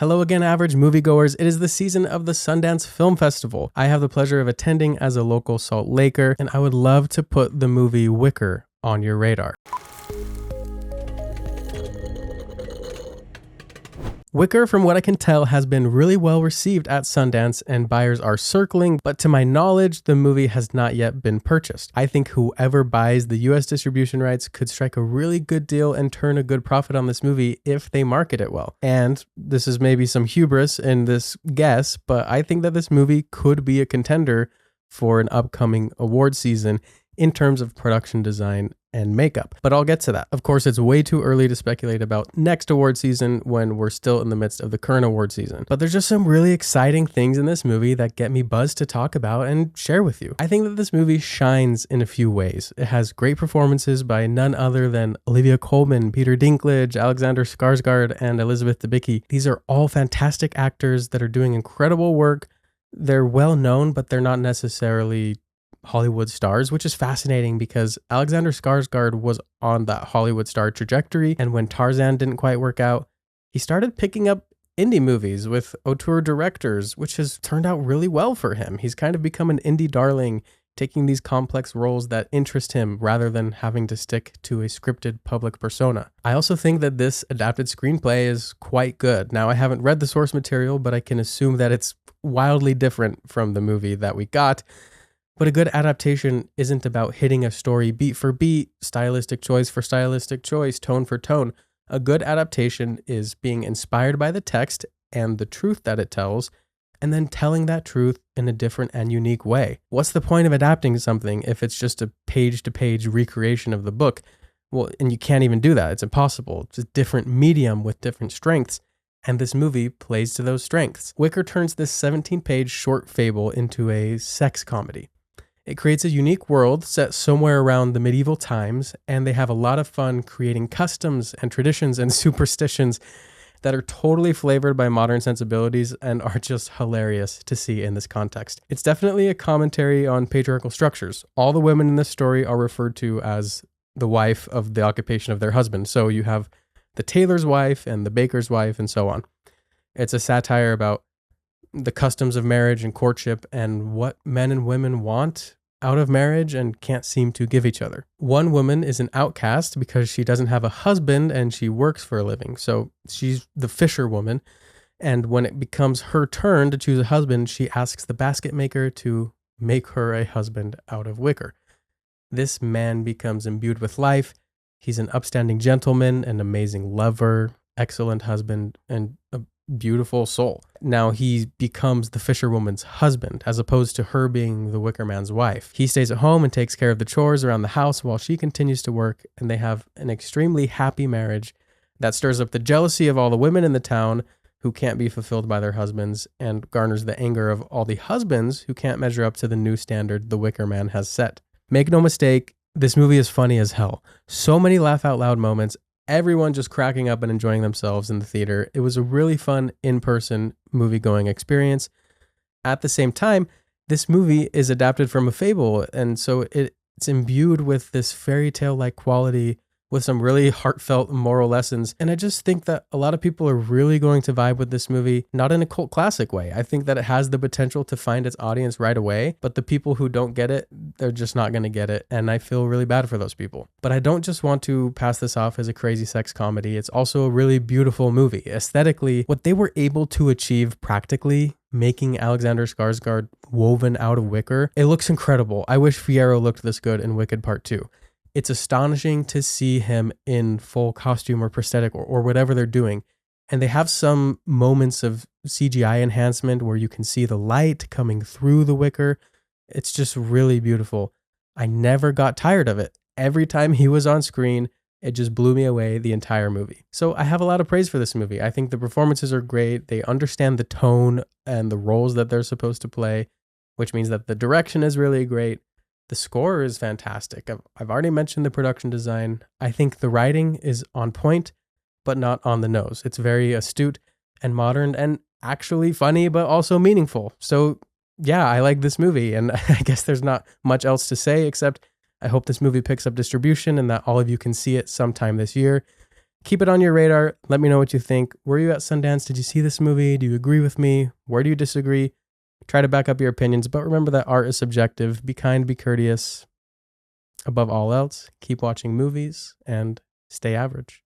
Hello again, average moviegoers. It is the season of the Sundance Film Festival. I have the pleasure of attending as a local Salt Laker, and I would love to put the movie Wicker on your radar. Wicker, from what I can tell, has been really well received at Sundance and buyers are circling, but to my knowledge, the movie has not yet been purchased. I think whoever buys the US distribution rights could strike a really good deal and turn a good profit on this movie if they market it well. And this is maybe some hubris in this guess, but I think that this movie could be a contender for an upcoming award season in terms of production design and makeup. But I'll get to that. Of course, it's way too early to speculate about next award season when we're still in the midst of the current award season. But there's just some really exciting things in this movie that get me buzzed to talk about and share with you. I think that this movie shines in a few ways. It has great performances by none other than Olivia Colman, Peter Dinklage, Alexander Skarsgård, and Elizabeth Debicki. These are all fantastic actors that are doing incredible work. They're well known, but they're not necessarily Hollywood stars, which is fascinating because Alexander Skarsgård was on that Hollywood star trajectory, and when Tarzan didn't quite work out, he started picking up indie movies with auteur directors, which has turned out really well for him. He's kind of become an indie darling, taking these complex roles that interest him rather than having to stick to a scripted public persona. I also think that this adapted screenplay is quite good. Now, I haven't read the source material, but I can assume that it's wildly different from the movie that we got. But a good adaptation isn't about hitting a story beat for beat, stylistic choice for stylistic choice, tone for tone. A good adaptation is being inspired by the text and the truth that it tells, and then telling that truth in a different and unique way. What's the point of adapting something if it's just a page-to-page recreation of the book? Well, and you can't even do that. It's impossible. It's a different medium with different strengths. And this movie plays to those strengths. Wicker turns this 17-page short fable into a sex comedy. It creates a unique world set somewhere around the medieval times, and they have a lot of fun creating customs and traditions and superstitions that are totally flavored by modern sensibilities and are just hilarious to see in this context. It's definitely a commentary on patriarchal structures. All the women in this story are referred to as the wife of the occupation of their husband. So you have the tailor's wife and the baker's wife and so on. It's a satire about the customs of marriage and courtship and what men and women want out of marriage and can't seem to give each other. One woman is an outcast because she doesn't have a husband and she works for a living. So she's the fisherwoman. And when it becomes her turn to choose a husband, she asks the basket maker to make her a husband out of wicker. This man becomes imbued with life. He's an upstanding gentleman, an amazing lover, excellent husband, and a beautiful soul. Now he becomes the fisherwoman's husband, as opposed to her being the wicker man's wife. He stays at home and takes care of the chores around the house while she continues to work, and they have an extremely happy marriage that stirs up the jealousy of all the women in the town who can't be fulfilled by their husbands and garners the anger of all the husbands who can't measure up to the new standard the wicker man has set. Make no mistake, this movie is funny as hell. So many laugh out loud moments, everyone just cracking up and enjoying themselves in the theater. It was a really fun in-person movie-going experience. At the same time, this movie is adapted from a fable, and so it's imbued with this fairy tale-like quality with some really heartfelt moral lessons. And I just think that a lot of people are really going to vibe with this movie, not in a cult classic way. I think that it has the potential to find its audience right away, but the people who don't get it, they're just not going to get it. And I feel really bad for those people. But I don't just want to pass this off as a crazy sex comedy. It's also a really beautiful movie. Aesthetically, what they were able to achieve practically, making Alexander Skarsgård woven out of wicker, it looks incredible. I wish Fiyero looked this good in Wicked Part 2. It's astonishing to see him in full costume or prosthetic or whatever they're doing. And they have some moments of CGI enhancement where you can see the light coming through the wicker. It's just really beautiful. I never got tired of it. Every time he was on screen, it just blew me away the entire movie. So I have a lot of praise for this movie. I think the performances are great. They understand the tone and the roles that they're supposed to play, which means that the direction is really great. The score is fantastic. I've already mentioned the production design. I think the writing is on point, but not on the nose. It's very astute and modern and actually funny, but also meaningful. So yeah, I like this movie, and I guess there's not much else to say except I hope this movie picks up distribution and that all of you can see it sometime this year. Keep it on your radar. Let me know what you think. Were you at Sundance? Did you see this movie? Do you agree with me? Where do you disagree? Try to back up your opinions, but remember that art is subjective. Be kind, be courteous. Above all else, keep watching movies and stay average.